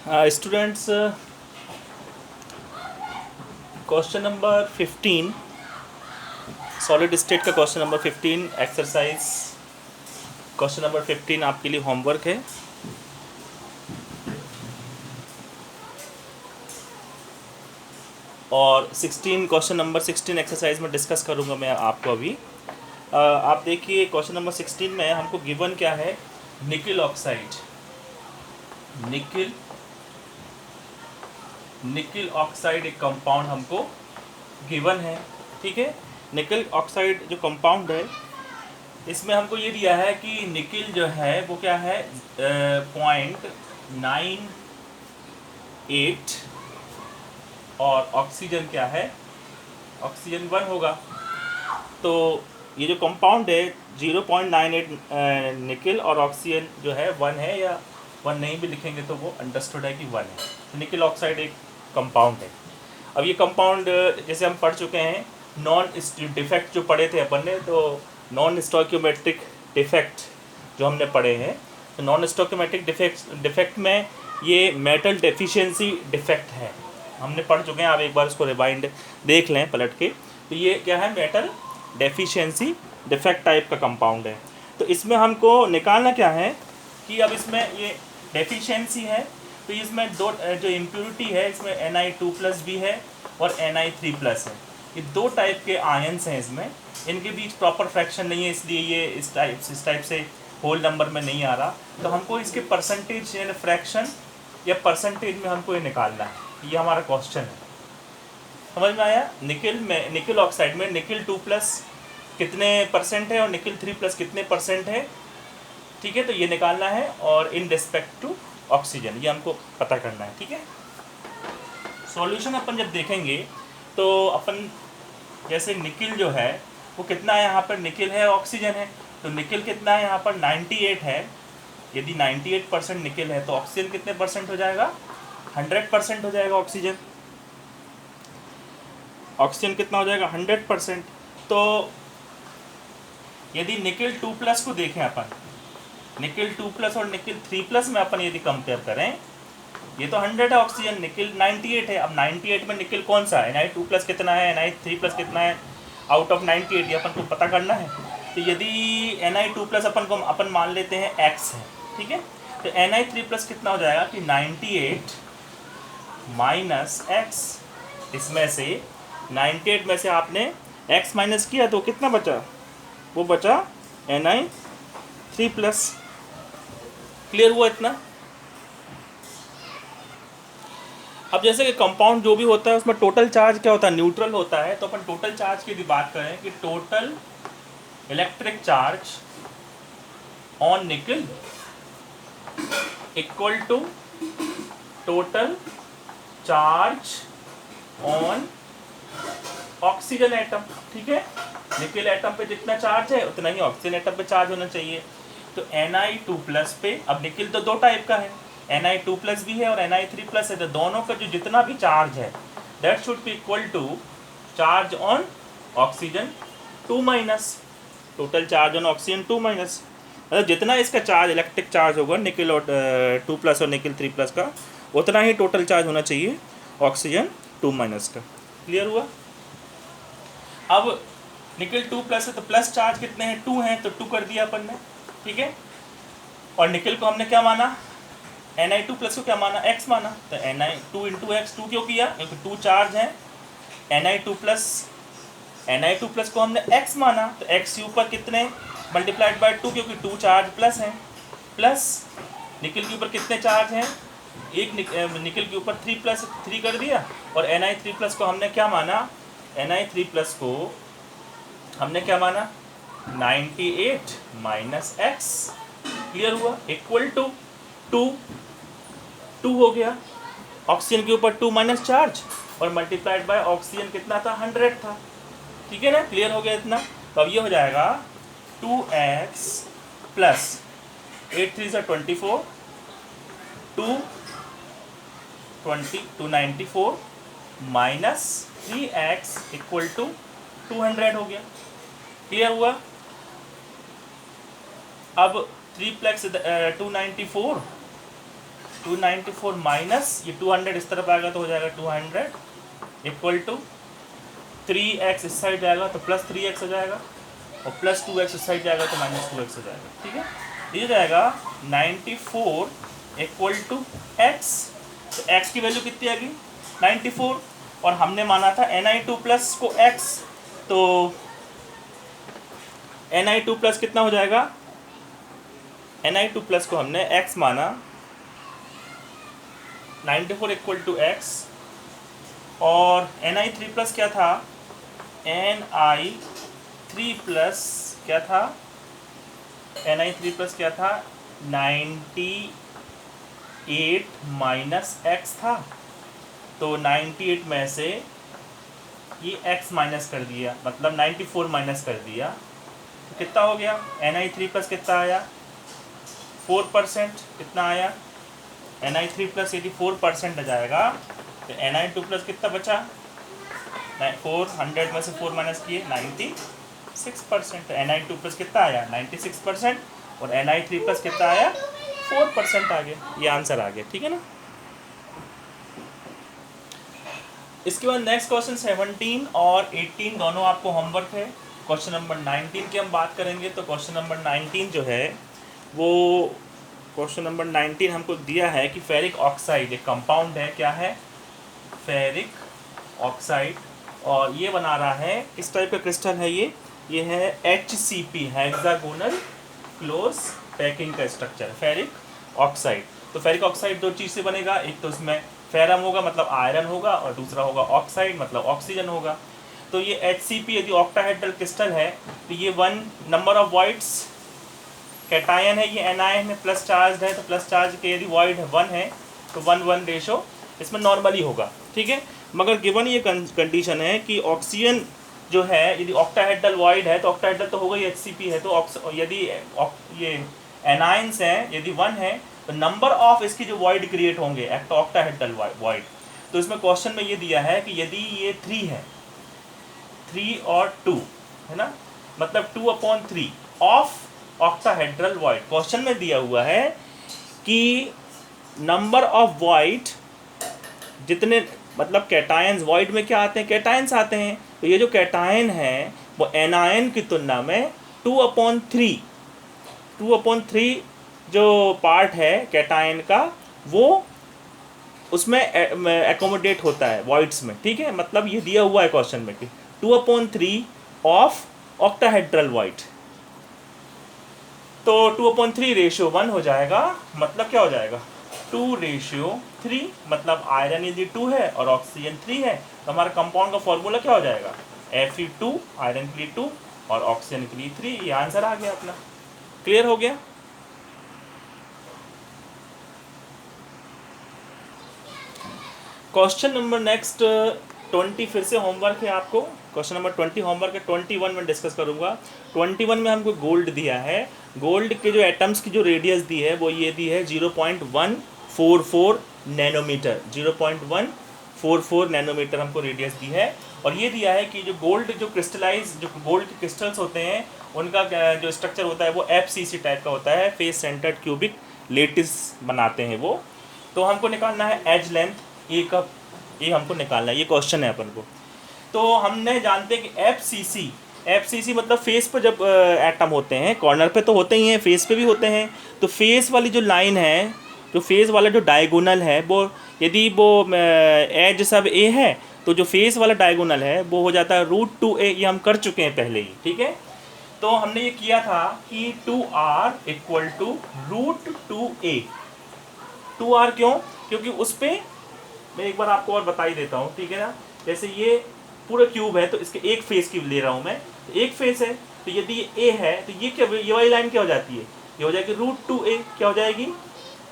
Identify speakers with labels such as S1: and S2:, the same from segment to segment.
S1: Students, question number 15 solid state का question number 15 exercise question number 15 आपके लिए homework है। और 16 क्वेश्चन नंबर 16 एक्सरसाइज में डिस्कस करूंगा मैं आपको अभी। आप देखिए क्वेश्चन नंबर 16 में हमको गिवन क्या है, निकिल ऑक्साइड। निकिल ऑक्साइड एक कंपाउंड हमको गिवन है, ठीक है। निकिल ऑक्साइड जो कंपाउंड है, इसमें हमको ये दिया है कि निकिल जो है वो क्या है, 0.98 और ऑक्सीजन क्या है, ऑक्सीजन 1 होगा। तो ये जो कंपाउंड है 0.98 निकिल और ऑक्सीजन जो है 1 है, या 1 नहीं भी लिखेंगे तो वो अंडरस्टूड है कि 1 है। तो निकिल ऑक्साइड एक कंपाउंड है। अब ये कंपाउंड जैसे हम पढ़ चुके हैं, नॉन डिफेक्ट जो पढ़े थे अपन ने, तो नॉन स्टोइकियोमेट्रिक डिफेक्ट जो हमने पढ़े हैं, तो नॉन स्टोइकियोमेट्रिक डिफेक्ट में ये मेटल डेफिशिएंसी डिफेक्ट है, हमने पढ़ चुके हैं। आप एक बार उसको रिवाइंड देख लें पलट के। तो ये क्या है, मेटल डेफिशिएंसी डिफेक्ट टाइप का कंपाउंड है। तो इसमें हमको निकालना क्या है कि अब इसमें ये डेफिशिएंसी है, तो इसमें दो जो इम्प्योरिटी है, इसमें Ni2+ भी है और Ni3+ है। ये दो टाइप के आयंस हैं, इसमें इनके बीच प्रॉपर फ्रैक्शन नहीं है, इसलिए ये इस टाइप से होल नंबर में नहीं आ रहा। तो हमको इसके परसेंटेज यानी फ्रैक्शन या परसेंटेज में हमको ये निकालना है। ये हमारा क्वेश्चन है, समझ में आया। निकिल ऑक्साइड में निकिल 2+ कितने परसेंट है और निकिल 3+ कितने परसेंट है, ठीक है। तो ये निकालना है, और इन रिस्पेक्ट टू ऑक्सीजन ये हमको पता करना है, ठीक है। सॉल्यूशन अपन जब देखेंगे तो अपन जैसे निकिल जो है वो कितना है, यहाँ पर निकिल है, ऑक्सीजन है। तो निकिल कितना है यहाँ पर 98 है। यदि 98% निकिल है तो ऑक्सीजन कितने परसेंट हो जाएगा, 100% हो जाएगा। ऑक्सीजन कितना हो जाएगा, 100%। तो यदि निकिल 2+ को देखें अपन, निकिल 2+ और निकिल 3+ में अपन यदि कंपेयर करें, ये तो 100 है ऑक्सीजन, निकिल 98 है। अब 98 में निकिल कौन सा है, Ni2+ कितना है, Ni3+ कितना है, आउट ऑफ 98 ये अपन को पता करना है। तो यदि Ni2+ अपन मान लेते हैं x है, ठीक है। तो Ni3+ कितना हो जाएगा कि 98 माइनस x, इसमें से 98 में से आपने x माइनस किया तो कितना बचा, वो बचा Ni3+। क्लियर हुआ इतना। अब जैसे कि कंपाउंड जो भी होता है उसमें टोटल चार्ज क्या होता है, न्यूट्रल होता है। तो अपन टोटल चार्ज की यदि बात करें कि total electric charge on nickel equal to total charge on oxygen atom, ठीक है। निकिल एटम पे जितना चार्ज है उतना ही ऑक्सीजन एटम पे चार्ज होना चाहिए। तो Ni2+ पे, अब निकिल तो दो टाइप का है, Ni2+ भी है और Ni3+ है। तो दोनों का जो जितना भी चार्ज है that should be equal to charge on oxygen 2-, total charge on oxygen 2-। मतलब जितना इसका चार्ज इलेक्ट्रिक चार्ज होगा निकिल और 2+ और निकिल 3+ का, उतना ही टोटल चार्ज होना चाहिए ऑक्सीजन 2- का। क्लियर हुआ। अब निकिल 2+ है तो प्लस चार्ज कितने हैं, 2 हैं, तो 2 कर दिया अपन ने, ठीक है। और निकिल को हमने क्या माना, Ni2+ को क्या माना, x माना। तो Ni2 × x, 2 क्यों किया, क्योंकि 2 चार्ज हैं। Ni2+ को हमने x माना, तो x के ऊपर कितने मल्टीप्लाइड बाय 2, क्योंकि 2 चार्ज प्लस हैं, प्लस निकिल के ऊपर कितने चार्ज हैं, एक निकिल के ऊपर 3 कर दिया। और Ni3+ को हमने क्या माना, Ni3+ को हमने क्या माना, 98 माइनस x। क्लियर हुआ, इक्वल टू 2 हो गया। ऑक्सीजन के ऊपर 2- चार्ज और मल्टीप्लाइड बाय ऑक्सीजन कितना था, 100 था, ठीक है ना। क्लियर हो गया इतना। तो अब ये हो जाएगा 2x प्लस 8 3 से 24, 294 माइनस 3x इक्वल टू 200 हो गया। क्लियर हुआ। अब 3 + 294 294 माइनस ये 200 इस तरफ आएगा तो हो जाएगा 200 इक्वल टू 3x इस साइड जाएगा तो प्लस 3x हो जाएगा और प्लस 2x इस साइड जाएगा तो माइनस 2x हो जाएगा। ठीक है, ये जाएगा 94 इक्वल टू x। तो x की वैल्यू कितनी आ गई 94 और हमने माना था Ni2 प्लस को x, तो Ni2 प्लस कितना हो जाएगा, Ni2 प्लस को हमने x माना 94 इक्वल टू x और Ni3 प्लस क्या था, Ni3 प्लस क्या था, Ni3 प्लस क्या था 98 माइनस x था। तो 98 में से ये x माइनस कर दिया, मतलब 94 माइनस कर दिया तो कितना हो गया, Ni3 प्लस कितना आया 4%, कितना आया Ni3 प्लस यदि 4% आ जाएगा तो Ni2 प्लस कितना बचा, 400 में से 4 माइनस किए 96%। तो Ni2 प्लस कितना आया 96% और Ni3 प्लस कितना आया 4% आ गया, ये आंसर आ गया। ठीक है ना। इसके बाद नेक्स्ट क्वेश्चन 17 और 18 दोनों आपको होमवर्क है। क्वेश्चन नंबर 19 की हम बात करेंगे तो क्वेश्चन नंबर 19 जो है वो क्वेश्चन नंबर 19 हमको दिया है कि फेरिक ऑक्साइड एक कंपाउंड है, क्या है फेरिक ऑक्साइड, और ये बना रहा है किस टाइप का क्रिस्टल है, ये है HCP हेक्सागोनल क्लोज पैकिंग का स्ट्रक्चर फेरिक ऑक्साइड। तो फेरिक ऑक्साइड दो चीज़ से बनेगा, एक तो उसमें फेरम होगा मतलब आयरन होगा और दूसरा होगा ऑक्साइड मतलब ऑक्सीजन होगा। तो ये HCP यदि ऑक्टाहेड्रल क्रिस्टल है तो ये 1 नंबर ऑफ वॉइड्स कैटायन है, ये एनायन में प्लस चार्ज है, तो प्लस चार्ज के यदि वॉइड है 1 है तो 1-1 रेशो इसमें नॉर्मली होगा। ठीक है, मगर गिवन ये कंडीशन है कि ऑक्सीजन जो है यदि ऑक्टाहेड्रल वॉइड है तो ऑक्टाहेड्रल तो होगा ही, HCP है तो यदि ये एनायंस हैं यदि 1 है तो नंबर ऑफ इसकी जो वॉइड क्रिएट होंगे ऑक्टाहेड्रल वॉइड। तो इसमें क्वेश्चन में ये दिया है कि यदि ये 3 है, 3 और 2 है ना, मतलब 2/3 ऑफ ऑक्टाहेड्रल वॉइड। क्वेश्चन में दिया हुआ है कि नंबर ऑफ वॉइड जितने, मतलब कैटायंस वॉइड में क्या आते हैं, कैटायंस आते हैं, तो ये जो कैटायन है वो एनायन की तुलना में 2/3 जो पार्ट है कैटायन का वो उसमें एकोमोडेट होता है वॉइड्स में। ठीक है, मतलब ये दिया हुआ है क्वेश्चन में कि 2/3 ऑफ ऑक्टाहेड्रल वॉइड, तो 2/3 रेशियो 1 हो जाएगा, मतलब क्या हो जाएगा 2:3, मतलब आयरन यदि 2 है और ऑक्सीजन 3 है तो हमारा कंपाउंड का फॉर्मूला क्या हो जाएगा Fe2, आयरन के लिए 2 और ऑक्सीजन के लिए 3। ये आंसर आ गया अपना, क्लियर हो गया। क्वेश्चन नंबर नेक्स्ट 20 फिर से होमवर्क है आपको, क्वेश्चन नंबर 20 होमवर्क है। 21 में डिस्कस करूंगा। 21 में हमको गोल्ड दिया है, गोल्ड के जो एटम्स की जो रेडियस दी है वो ये दी है 0.144 नैनोमीटर, 0.144 नैनोमीटर हमको रेडियस दी है। और ये दिया है कि जो गोल्ड जो गोल्ड के क्रिस्टल्स होते हैं उनका जो स्ट्रक्चर होता है वो FCC टाइप का होता है, फेस सेंटर्ड क्यूबिक लेटिस बनाते हैं वो। तो हमको निकालना है एज लेंथ ए का, ये हमको निकालना है, ये क्वेश्चन है अपन को। तो हमने जानते हैं कि FCC मतलब फेस पर जब एटम होते हैं, कॉर्नर पे तो होते ही हैं, फेस पे भी होते हैं। तो फेस वाली जो लाइन है, जो फेस वाला जो डायगोनल है वो यदि वो एज सब ए है तो जो फेस वाला डायगोनल है वो हो जाता है √2a, ये हम कर चुके हैं पहले ही। ठीक है, तो हमने ये किया था कि 2r equal to √2a। 2r क्यों, क्योंकि उस पर मैं एक बार आपको और बता ही देता हूँ। ठीक है ना, जैसे ये पूरा क्यूब है तो इसके एक फेस की ले रहा हूँ मैं, तो एक फेस है तो यदि ये ए है तो ये क्या, ये वाली लाइन क्या हो जाती है, ये हो जाएगी √2a, क्या हो जाएगी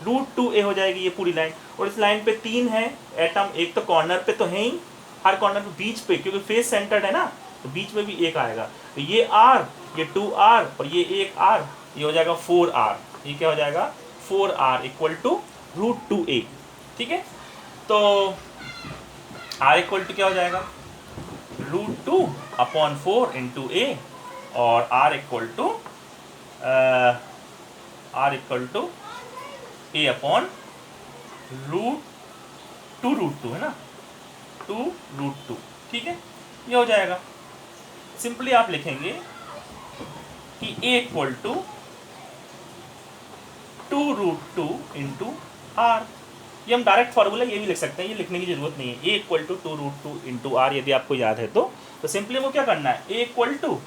S1: √2a हो जाएगी ये पूरी लाइन। और इस लाइन पे 3 है एटम, एक तो कॉर्नर पे तो है ही, हर कॉर्नर पे बीच पे, क्योंकि फेस सेंटर्ड है ना तो बीच में भी एक आएगा। तो ये r, ये 2r और ये एक r, ये हो जाएगा 4r, ये क्या हो जाएगा 4r इक्वल टू √2a। ठीक है, तो r इक्वल टू क्या हो जाएगा √2/4 इंटू a और r equal to a/4 root two है ना, 2√2, ठीक है, ये हो जाएगा। सिंपली आप लिखेंगे कि a equal to 2√2 into R. ये हम डायरेक्ट फार्मूला ये भी लिख सकते हैं, ये लिखने की जरूरत नहीं है। a equal to 2√2 into R यदि आपको याद है तो सिंपली वो क्या करना है, a इक्वल टू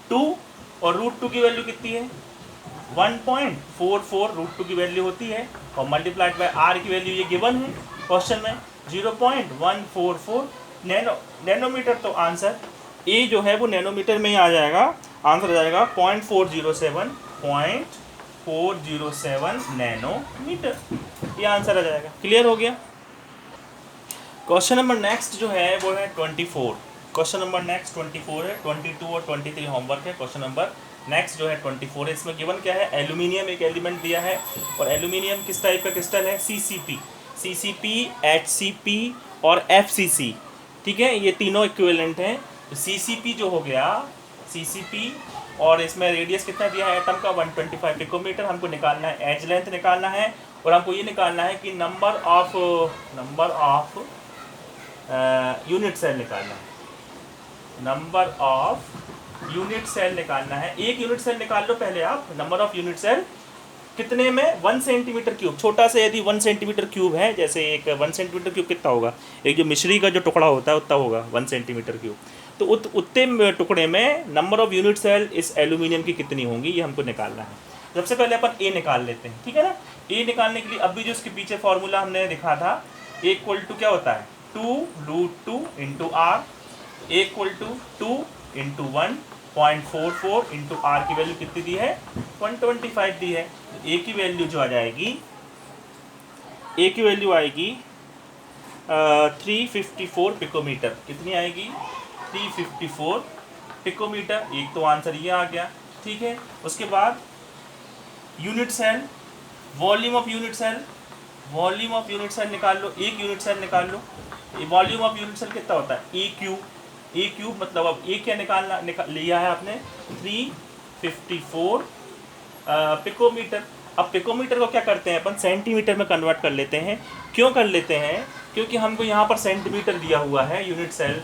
S1: 2 और √2 की वैल्यू कितनी है 1.44 √2 की वैल्यू होती है, और मल्टीप्लाइड बाय आर की वैल्यू ये गिवन है क्वेश्चन में 0.144 नैनोमीटर। तो आंसर ए जो है वो नैनोमीटर में ही आ जाएगा, आंसर आ जाएगा 0.407 नैनोमीटर, ये आंसर आ जाएगा। क्लियर हो गया। क्वेश्चन नंबर नेक्स्ट जो है वो है 24। क्वेश्चन नंबर नेक्स्ट 24 है, 22 और 23 होमवर्क है। क्वेश्चन नंबर नेक्स्ट जो है 24 है। इसमें गिवन क्या है, एल्यूमिनियम एक एलिमेंट दिया है, और एल्यूमिनियम किस टाइप का क्रिस्टल है, CCP, HCP और FCC, ठीक है, ये तीनों इक्विवेलेंट हैं। तो CCP जो हो गया, CCP, और इसमें रेडियस कितना दिया है एटम का 125 पिकोमीटर, हमको निकालना है एज लेंथ निकालना है, और हमको ये निकालना है कि नंबर ऑफ यूनिट सेल निकालना है, नंबर ऑफ यूनिट सेल निकालना है। एक यूनिट सेल निकाल लो पहले आप, नंबर ऑफ यूनिट सेल कितने में 1 सेंटीमीटर क्यूब, छोटा सा यदि 1 सेंटीमीटर क्यूब है, जैसे एक 1 सेंटीमीटर क्यूब कितना होगा, एक जो मिश्री का जो टुकड़ा होता है उतना होगा 1 सेंटीमीटर क्यूब। तो उतने टुकड़े में नंबर ऑफ यूनिट सेल इस एल्यूमिनियम की कितनी होंगी, ये हमको निकालना है। सबसे पहले अपन ए निकाल लेते हैं, ठीक है ना। ए निकालने के लिए अभी जो उसके पीछे फॉर्मूला हमने देखा था, ए इक्वल टू क्या होता है 2√2 into R, A equal to 2 into 1.44 into R की वैल्यू कितनी दी है 125 दी है। तो ए की वैल्यू जो आ जाएगी, ए की वैल्यू आएगी 354 पिकोमीटर। कितनी आएगी 354 पिकोमीटर। एक तो आंसर ये आ गया, ठीक है। उसके बाद unit cell, volume of unit cell, volume of unit cell निकाल लो, एक यूनिट सेल निकाल लो। वॉल्यूम ऑफ यूनिट सेल कितना होता है ए क्यूब, मतलब अब ए क्या लिया है आपने 354 पिकोमीटर। अब पिकोमीटर को क्या करते हैं अपन सेंटीमीटर में कन्वर्ट कर लेते हैं। क्यों कर लेते हैं, क्योंकि हमको यहाँ पर सेंटीमीटर दिया हुआ है यूनिट सेल,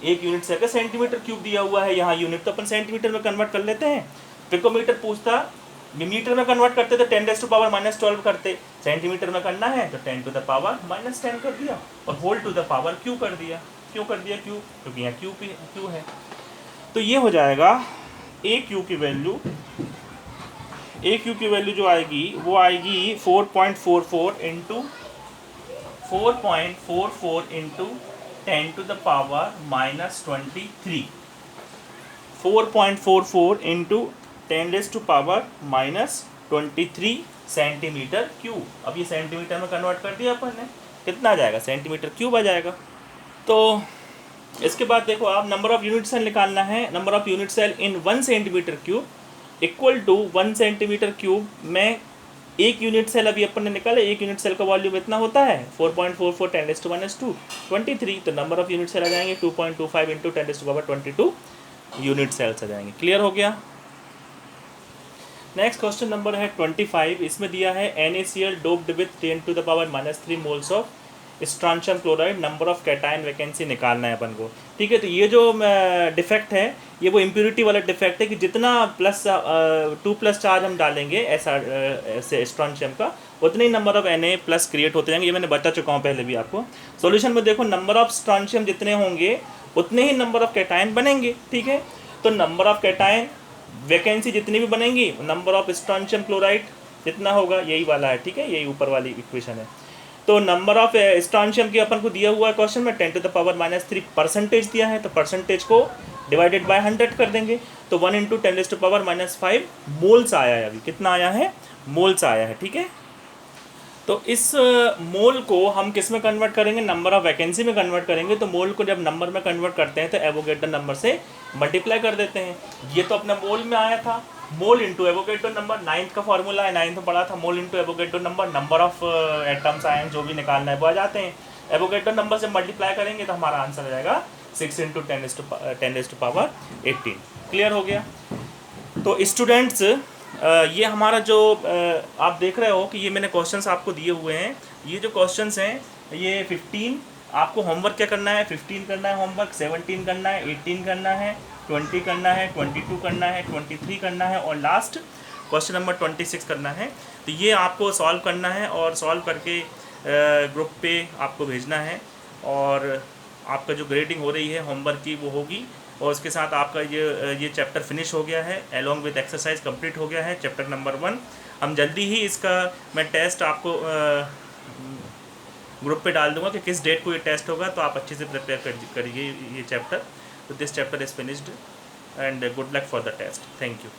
S1: एक यूनिट सेल का सेंटीमीटर क्यूब दिया हुआ है यहाँ यूनिट, तो अपन सेंटीमीटर में कन्वर्ट कर लेते हैं। पिकोमीटर पूछता मीटर में कन्वर्ट करते तो 10⁻⁻12 करते, सेंटीमीटर में करना है तो 10⁻⁻10 कर दिया, और whole to the power Q कर दिया। क्यों कर दिया क्यू, क्योंकि यहाँ क्यू है। तो ये हो जाएगा ए क्यू की वैल्यू जो आएगी वो आएगी 4.44 इंटू 10⁻⁻23, 4.44 इंटू 10⁻⁻23 सेंटीमीटर क्यूब। अब ये सेंटीमीटर में कन्वर्ट कर दिया अपन ने, कितना आ जाएगा सेंटीमीटर क्यूब आ जाएगा। तो इसके बाद देखो आप, नंबर ऑफ यूनिट सेल निकालना है। Number of unit cell in 1 centimetre cube equal to 1 centimetre cube में एक यूनिट सेल अभी अपन ने निकाला, एक यूनिट सेल का वॉल्यूम इतना होता है 4.44 10⁻⁻23। तो नंबर ऑफ यूनिट सेल आ जाएंगे 2.25 इंटू 10⁻22 यूनिट सेल्स आ जाएंगे। क्लियर हो गया। नेक्स्ट क्वेश्चन नंबर है 25। इसमें दिया है NaCl doped with 10⁻³ moles of strontium chloride, number of cation vacancy निकालना है अपन को, ठीक है। तो ये जो डिफेक्ट है ये वो इम्प्योरिटी वाला डिफेक्ट है कि जितना +2+ चार्ज हम डालेंगे ऐसे स्ट्रॉन्शियम का, उतने ही नंबर ऑफ Na+ क्रिएट होते जाएंगे। ये मैंने बता चुका हूँ पहले भी आपको। सॉल्यूशन में देखो, नंबर ऑफ स्ट्रॉन्शियम जितने होंगे उतने ही नंबर ऑफ कैटायन बनेंगे, ठीक है। तो नंबर ऑफ कैटायन वैकेंसी जितनी भी बनेंगी, नंबर ऑफ स्ट्रॉन्शियम क्लोराइड जितना होगा, यही वाला है, ठीक है, यही ऊपर वाली इक्वेशन है। तो नंबर ऑफ स्ट्रॉन्शियम की अपन को दिया हुआ है क्वेश्चन में 10⁻³ परसेंटेज दिया है, तो परसेंटेज को डिवाइडेड बाय 100 कर देंगे, तो 1 इंटू 10⁻⁻5 मोल्स आया है। अभी कितना आया है, मोल्स आया है, ठीक है। तो इस मोल को हम किस में कन्वर्ट करेंगे, नंबर ऑफ वैकेंसी में कन्वर्ट करेंगे। तो मोल को जब नंबर में कन्वर्ट करते हैं तो एवोगैड्रो नंबर से मल्टीप्लाई कर देते हैं। ये तो अपना मोल में आया था, mole into Avogadro number, 9th का फॉर्मूला है, 9th में पढ़ा था, mole into Avogadro number of atoms ion जो भी निकालना है वो आ जाते हैं। एवोगैड्रो नंबर से मल्टीप्लाई करेंगे तो हमारा आंसर आ जाएगा 6 इंटू 10⁻18। क्लियर हो गया। तो स्टूडेंट्स ये हमारा जो आप देख रहे हो कि ये मैंने क्वेश्चंस आपको दिए हुए हैं। ये जो क्वेश्चंस हैं ये 15 आपको होमवर्क क्या करना है, 15 करना है होमवर्क, 17 करना है, 18 करना है, 20 करना है, 22 करना है, 23 करना है और लास्ट क्वेश्चन नंबर 26 करना है। तो ये आपको सॉल्व करना है और सॉल्व करके ग्रुप पे आपको भेजना है और आपका जो ग्रेडिंग हो रही है होमवर्क की वो होगी। और उसके साथ आपका ये चैप्टर फिनिश हो गया है, अलोंग विद एक्सरसाइज कंप्लीट हो गया है चैप्टर नंबर 1। हम जल्दी ही इसका मैं टेस्ट आपको ग्रुप पे डाल दूंगा कि किस डेट को ये टेस्ट होगा, तो आप अच्छे से प्रिपेयर करिए ये चैप्टर। तो this chapter is finished and good luck for the test. Thank you.